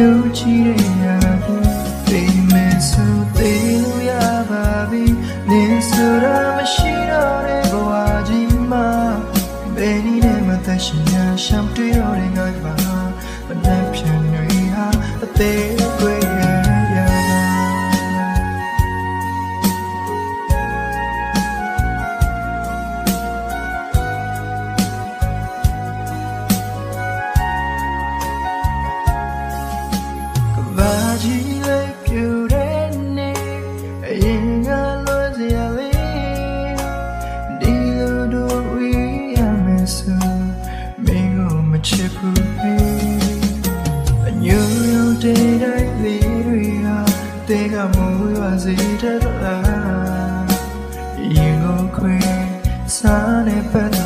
မျိုးကြီးတဲ့ရာကြီးသိမယ်ဆိုသေးလို့ရပါပြီနေဆိုတာမရှိတော့တဲ့ဘဝကြီးမှာဘယ်နည်းနဲ့မှသက်ရှင်ရရှမ်းတွေ့တော့တဲ့ငါပါမနှက်ဖြန်တွေဟာအသေးကွယ်ရဘာကြီးလဲပြူတဲ့နေအရင်ကလွန်စရာလေးဒီလိုတို့ဝေးရမယ်ဆိုမင်းကိုမချစ်ဘူးဟေးအညို့ရုံတဲ့တိုင်းလေးတွေဟာတဲကမိုးရွာစေတတ်လားရင်ကိုခွေစားနေပတ်